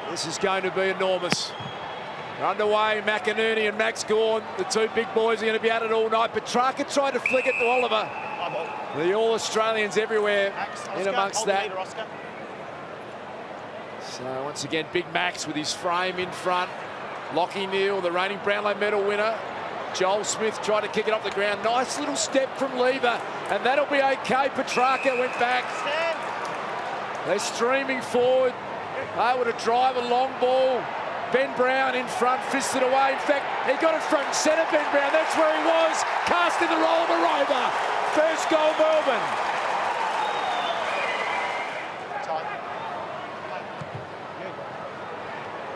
This is going to be enormous. They're underway, McInerney and Max Gawn, the two big boys are going to be at it all night. Petracca tried to flick it to Oliver. The All-Australians everywhere in amongst that. So once again, Big Max with his frame in front. Lockie Neal, the reigning Brownlow medal winner. Joel Smith tried to kick it off the ground. Nice little step from Lever, and that'll be okay. Petracca went back. They're streaming forward. Able to drive a long ball. Ben Brown in front, fisted away. In fact, he got it front and centre, Ben Brown. That's where he was, cast in the role of a rover. First goal, Melbourne.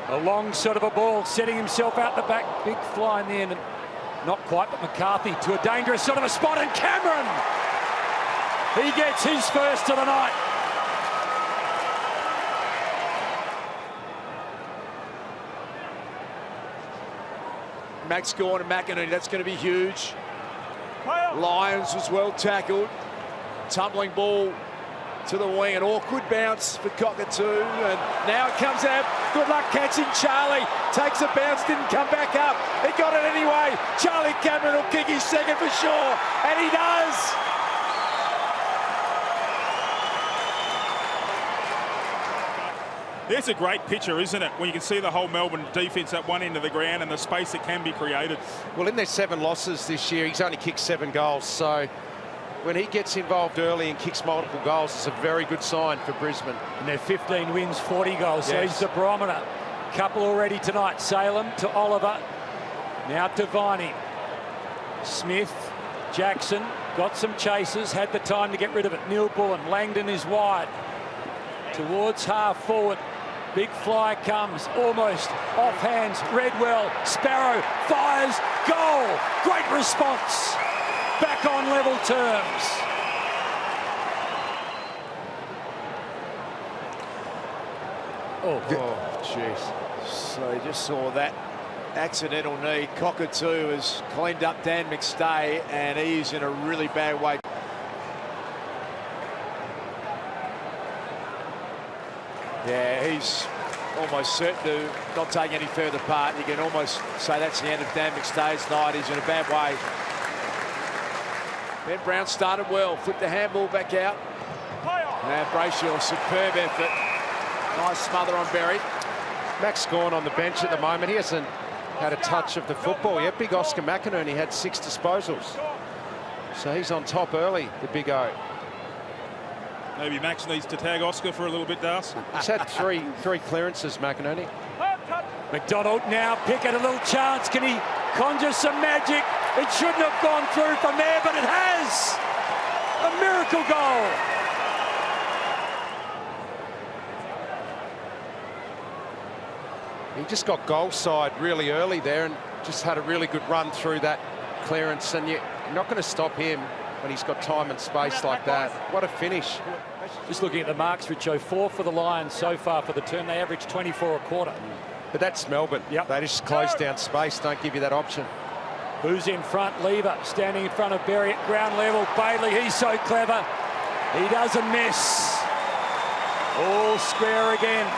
A long sort of a ball, setting himself out the back. Big fly in the end, and not quite, but McCarthy to a dangerous sort of a spot, and Cameron! He gets his first of the night. Max Gawn and McInerney, that's going to be huge. Lyons was well tackled. Tumbling ball to the wing, an awkward bounce for Cockatoo, and now it comes out. Good luck catching Charlie. Takes a bounce, didn't come back up. He got it anyway. Charlie Cameron will kick his second for sure, and he does. There's a great picture, isn't it? When you can see the whole Melbourne defence at one end of the ground and the space that can be created. Well, in their 7 losses this year, he's only kicked 7 goals. So when he gets involved early and kicks multiple goals, it's a very good sign for Brisbane. And they're 15 wins, 40 goals. So he's the barometer. Couple already tonight. Salem to Oliver. Now to Viney. Smith, Jackson, got some chases, had the time to get rid of it. Neil Bullen, Langdon is wide. Towards half forward. Big fly comes, almost off hands. Redwell, Sparrow fires, goal. Great response. Back on level terms. Oh, jeez. So you just saw that accidental knee. Cockatoo has cleaned up Dan McStay, and he's in a really bad way. Yeah, he's almost certain to not take any further part. You can almost say that's the end of Dan McStay's night. He's in a bad way. Ben Brown started well, flipped the handball back out. Now Brayshaw, superb effort. Nice smother on Berry. Max Gawn on the bench at the moment. He hasn't had a touch of the football yet. Big Oscar McInerney had 6 disposals. So he's on top early, the big O. Maybe Max needs to tag Oscar for a little bit, Das. He's had three clearances, McInerney. McDonald now, Pickett a little chance. Can he conjure some magic? It shouldn't have gone through from there, but it has. A miracle goal. He just got goal side really early there and just had a really good run through that clearance, and you're not going to stop him when he's got time and space like that. What a finish. Just looking at the marks, Fritsch, 4 for the Lions so far for the term. They average 24 a quarter. But that's Melbourne. Yep. They just close down space, don't give you that option. Who's in front? Lever standing in front of Berry at ground level. Bayley, he's so clever. He doesn't miss. All square again.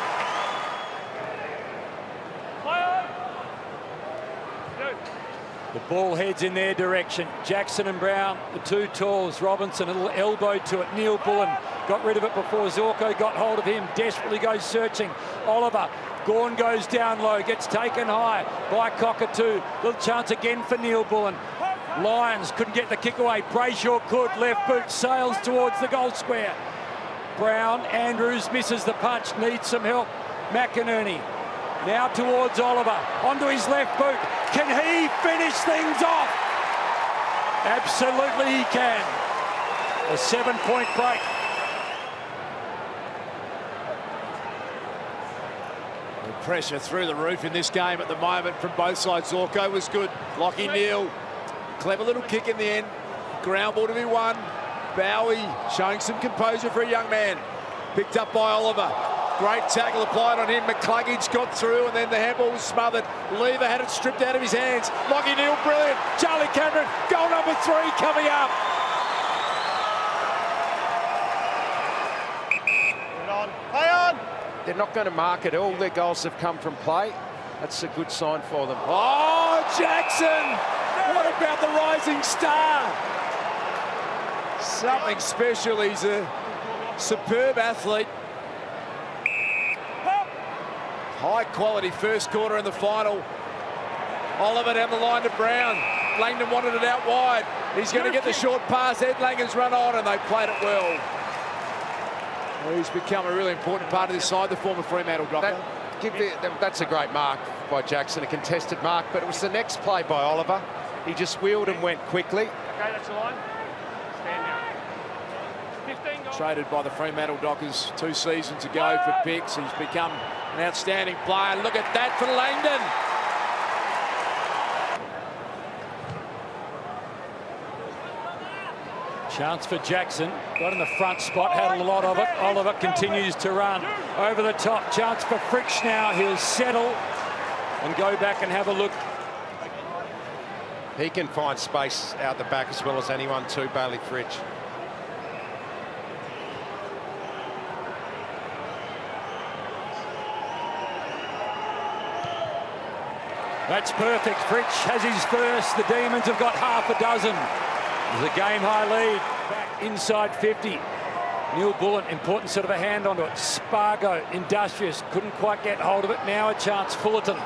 The ball heads in their direction. Jackson and Brown, the two talls. Robinson, a little elbow to it. Neil Bullen got rid of it before Zorko got hold of him. Desperately goes searching. Oliver, Gawn goes down low, gets taken high by Cockatoo. Little chance again for Neil Bullen. Lyons couldn't get the kick away. Brayshaw could. Left boot sails towards the goal square. Brown, Andrews misses the punch. Needs some help. McInerney now towards Oliver. Onto his left boot. Can he finish things off? Absolutely he can. A 7-point break. The pressure through the roof in this game at the moment from both sides. Zorko was good. Lockie Neal, clever little kick in the end. Ground ball to be won. Bowie showing some composure for a young man. Picked up by Oliver. Great tackle applied on him. McCluggage got through, and then the handball was smothered. Lever had it stripped out of his hands. Lockie Neal, brilliant. Charlie Cameron, goal number 3 coming up. Play on. they're not going to mark it. All their goals have come from play. That's a good sign for them. Oh, Jackson! What about the rising star? Something special. He's a superb athlete. High quality first quarter in the final. Oliver down the line to Brown. Langdon wanted it out wide. He's going to get the short pass. Ed Langdon's run on and they played it well. He's become a really important part of this side, the former Fremantle Docker. That's a great mark by Jackson, a contested mark, but it was the next play by Oliver. He just wheeled and went quickly. Okay, that's the line. Stand now. 15 goals. Traded by the Fremantle Dockers 2 seasons ago for picks. He's become an outstanding player. Look at that for Langdon. Chance for Jackson. Got in the front spot, had a lot of it. Oliver continues to run over the top. Chance for Fritsch now. He'll settle and go back and have a look. He can find space out the back as well as anyone too, Bayley Fritsch. That's perfect. Fritsch has his first. The Demons have got half a dozen. There's a game-high lead. Back inside 50. Neil Bullen, important sort of a hand onto it. Spargo, industrious, couldn't quite get hold of it. Now a chance. Fullerton,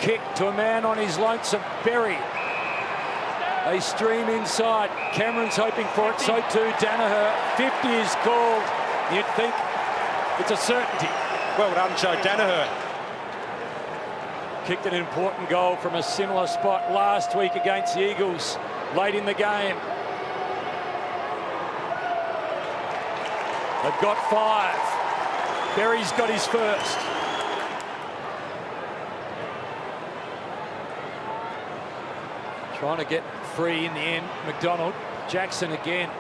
kick to a man on his lonesome. Berry. They stream inside. Cameron's hoping for it. So too Danaher. 50 is called. You'd think it's a certainty. Well done, Joe Danaher. Kicked an important goal from a similar spot last week against the Eagles late in the game. They've got 5. Berry's got his first. Trying to get free in the end. McDonald. Jackson again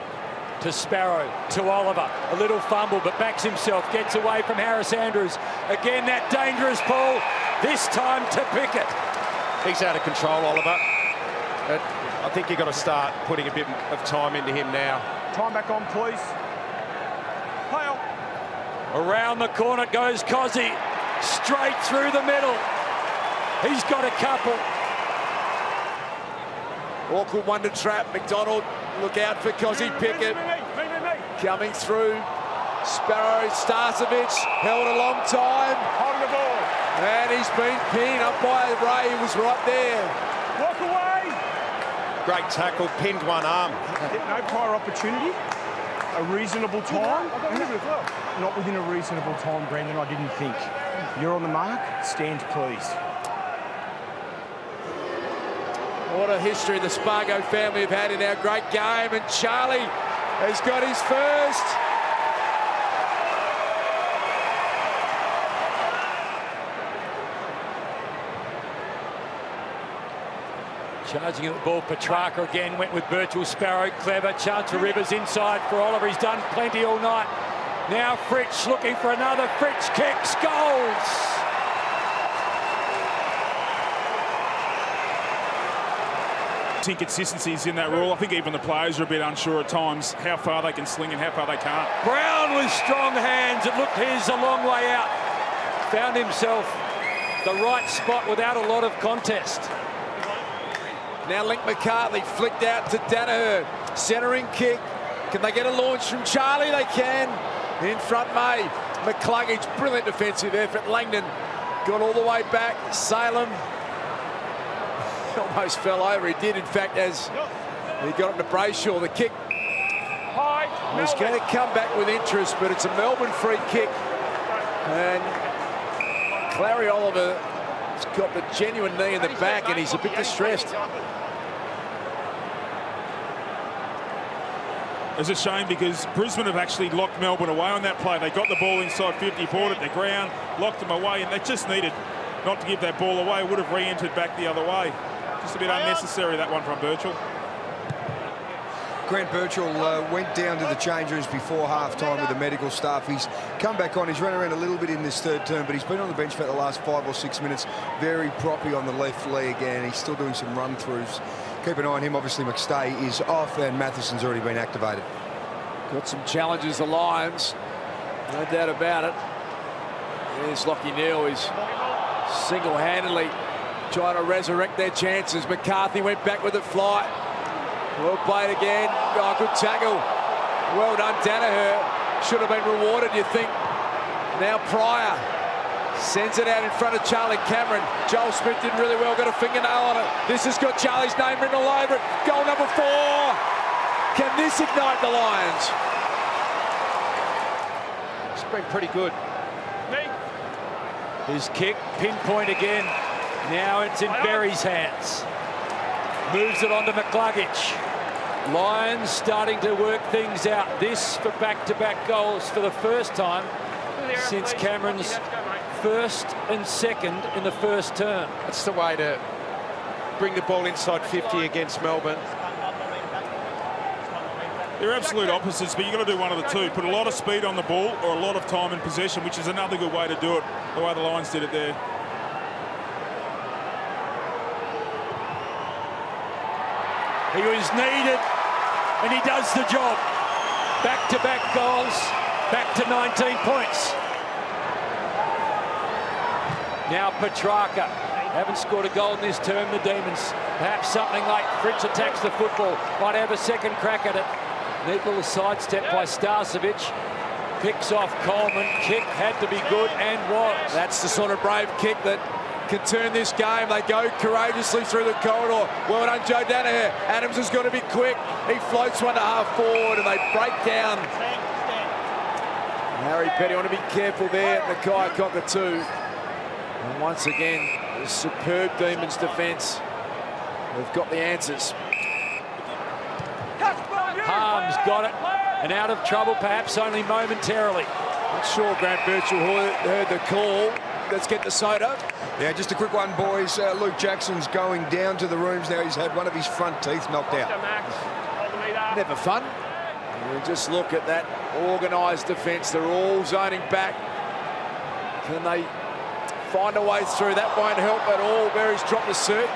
to Sparrow, to Oliver. A little fumble, but backs himself. Gets away from Harris Andrews. Again, that dangerous ball. This time to Pickett. He's out of control, Oliver. I think you've got to start putting a bit of time into him now. Time back on, please. Around the corner goes Kysaiah. Straight through the middle. He's got a couple. Awkward one to trap. McDonald, look out for Kysaiah. Pickett coming through. Sparrow, Starcevic, held a long time. Holding the ball. And he's been pinned up by Ray, who was right there. Walk away. Great tackle, pinned one arm. No prior opportunity. A reasonable time. Not within a reasonable time, Brandon, I didn't think. You're on the mark. Stand, please. What a history the Spargo family have had in our great game. And Charlie has got his first. Charging at the ball, Petracca again went with Birchall. Sparrow, clever. Chance for Rivers inside for Oliver. He's done plenty all night. Now Fritsch looking for another. Fritsch kicks, goals. Inconsistencies in that rule. I think even the players are a bit unsure at times how far they can sling and how far they can't. Brown with strong hands. It looked his a long way out. Found himself the right spot without a lot of contest. Now Link McCartney flicked out to Danaher. Centering kick. Can they get a launch from Charlie? They can. In front, May. McCluggage, brilliant defensive effort. Langdon got all the way back. Salem almost fell over. He did, in fact, as he got up to Brayshaw. The kick was going to come back with interest, but it's a Melbourne free kick. And Clary Oliver has got the genuine knee in the back, and he's a bit distressed. It's a shame because Brisbane have actually locked Melbourne away on that play. They got the ball inside 50, brought it to the ground, locked them away, and they just needed not to give that ball away. Would have re-entered back the other way. Just a bit unnecessary, that one from Birchall. Grant Birchall went down to the change rooms before half-time with the medical staff. He's come back on. He's run around a little bit in this third term, but he's been on the bench for the last 5 or 6 minutes. Very proppy on the left leg again. He's still doing some run-throughs. Keep an eye on him. Obviously, McStay is off, and Matheson's already been activated. Got some challenges, the Lions. No doubt about it. There's Lachie Neale, who's single-handedly trying to resurrect their chances. McCarthy went back with it, fly. Well played again. Oh, good tackle. Well done, Danaher. Should have been rewarded, you think. Now Pryor sends it out in front of Charlie Cameron. Joel Smith did really well, got a fingernail on it. This has got Charlie's name written all over it. Goal number 4. Can this ignite the Lions? It's been pretty good. His kick, pinpoint again. Now it's in Berry's hands. Moves it on to McCluggage. Lions starting to work things out. This for back-to-back goals for the first time since Cameron's first and second in the first term. That's the way to bring the ball inside 50 against Melbourne. They're absolute opposites, but you've got to do one of the two. Put a lot of speed on the ball or a lot of time in possession, which is another good way to do it, the way the Lions did it there. He was needed, and he does the job. Back-to-back goals, back to 19 points. Now Petracca. Haven't scored a goal in this term, the Demons. Perhaps something like Fritsch attacks the football. Might have a second crack at it. Neat little sidestep by Starcevic. Picks off Coleman. Kick had to be good and was. That's the sort of brave kick that can turn this game. They go courageously through the corridor. Well done, Joe Danaher. Adams has got to be quick. He floats one to half forward and they break down. Harry Petty want to be careful there. Nakai Cockatoo. And once again, the superb Demons defence. They've got the answers. Harms got it and out of trouble, perhaps only momentarily. Not sure Grant Birchall heard the call. Let's get the soda. Yeah, just a quick one, boys. Luke Jackson's going down to the rooms now. He's had one of his front teeth knocked out. Never fun. And just look at that organised defence. They're all zoning back. Can they find a way through? That won't help at all. Berry's dropped a certain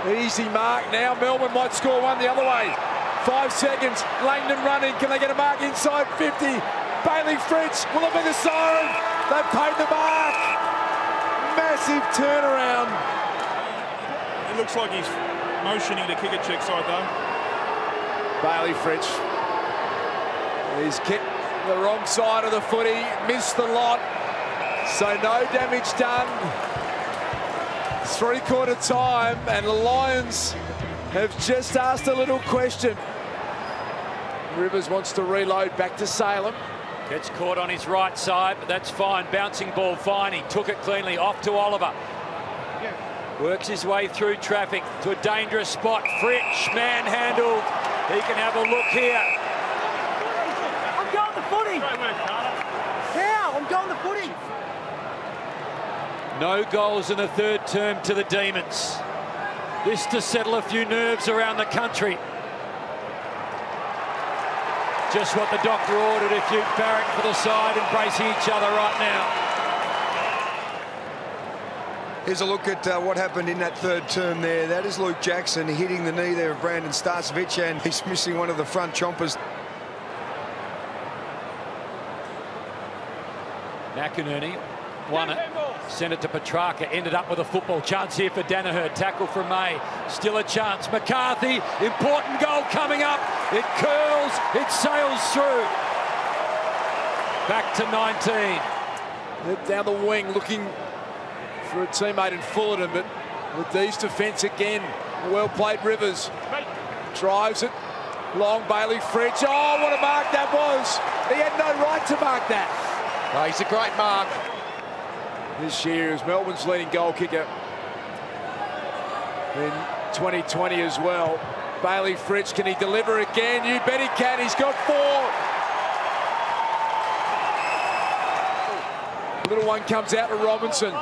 easy mark now. Melbourne might score one the other way. 5 seconds. Langdon running. Can they get a mark inside 50? Bayley Fritsch. Will it be the siren? They've paid the mark. Massive turnaround. It looks like he's motioning to kick a check side though. Bayley Fritsch. He's kicked the wrong side of the footy. Missed the lot. So no damage done. 3/4 time, and the Lions have just asked a little question. Rivers wants to reload back to Salem. Gets caught on his right side, but that's fine. Bouncing ball, fine. He took it cleanly. Off to Oliver. Works his way through traffic to a dangerous spot. Fritsch, manhandled. He can have a look here. I'm going the footy. How? I'm going the footy. No goals in the third term to the Demons. This to settle a few nerves around the country. Just what the doctor ordered if you barrack for the side, embracing each other right now. Here's a look at what happened in that third term there. That is Luke Jackson hitting the knee there of Brandon Starcevic, and he's missing one of the front chompers. McInerney won it, sent it to Petracca, ended up with a football chance here for Danaher. Tackle from May, still a chance. McCarthy, important goal coming up. It curls, it sails through. Back to 19. Down the wing, looking for a teammate in Fullerton, but with these defence again. Well played, Rivers. Drives it. Long Bayley Fritsch. Oh, what a mark that was. He had no right to mark that. Oh, he's a great mark. This year is Melbourne's leading goal kicker in 2020 as well. Bayley Fritsch, can he deliver again? You bet he can. He's got 4. Little one comes out to Robinson.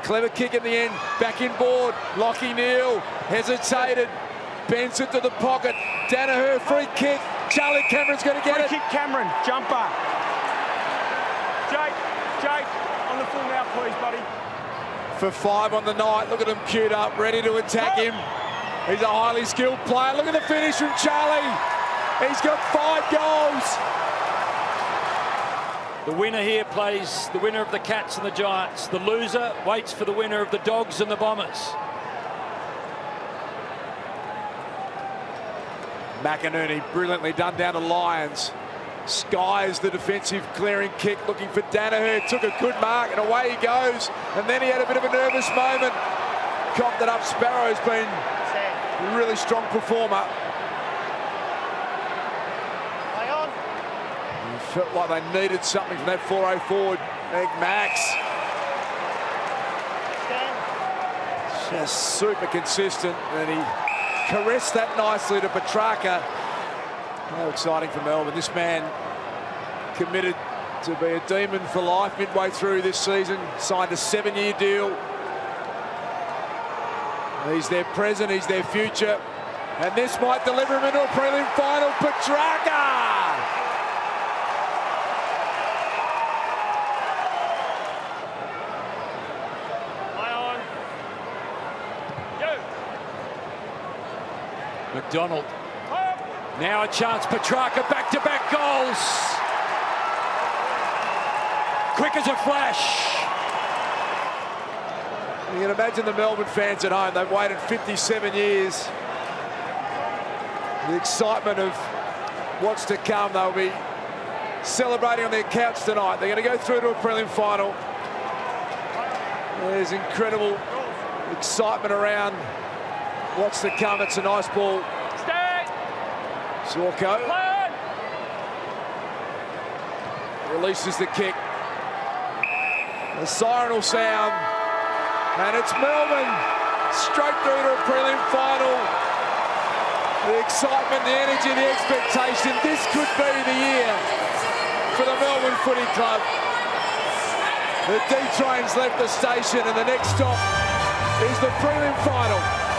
Clever kick in the end. Back inboard. Lachie Neale hesitated. Bends it to the pocket. Danaher, free kick. Charlie Cameron's going to get it. Free kick, Cameron. Jumper. Jake. On the full now, please, buddy. For 5 on the night. Look at him queued up, ready to attack him. He's a highly skilled player. Look at the finish from Charlie. He's got 5 goals. The winner here plays the winner of the Cats and the Giants. The loser waits for the winner of the Dogs and the Bombers. McInerney brilliantly done down to Lyons. Skies the defensive clearing kick, looking for Danaher. Took a good mark and away he goes. And then he had a bit of a nervous moment. Copped it up. Sparrow's been a really strong performer. Felt like they needed something from that 4-0 forward. Meg Max. Just super consistent, and he caressed that nicely to Petracca. How exciting for Melbourne. This man committed to be a demon for life midway through this season. Signed a 7-year deal. He's their present, he's their future. And this might deliver him into a prelim final. Petracca! McDonald. Now a chance. Petracca, back-to-back goals. Quick as a flash. You can imagine the Melbourne fans at home. They've waited 57 years. The excitement of what's to come. They'll be celebrating on their couch tonight. They're going to go through to a prelim final. There's incredible excitement around what's to come. It's a nice ball. Zorko releases the kick. The siren will sound, and it's Melbourne straight through to a prelim final. The excitement, the energy, the expectation. This could be the year for the Melbourne Footy Club. The D train's left the station, and the next stop is the prelim final.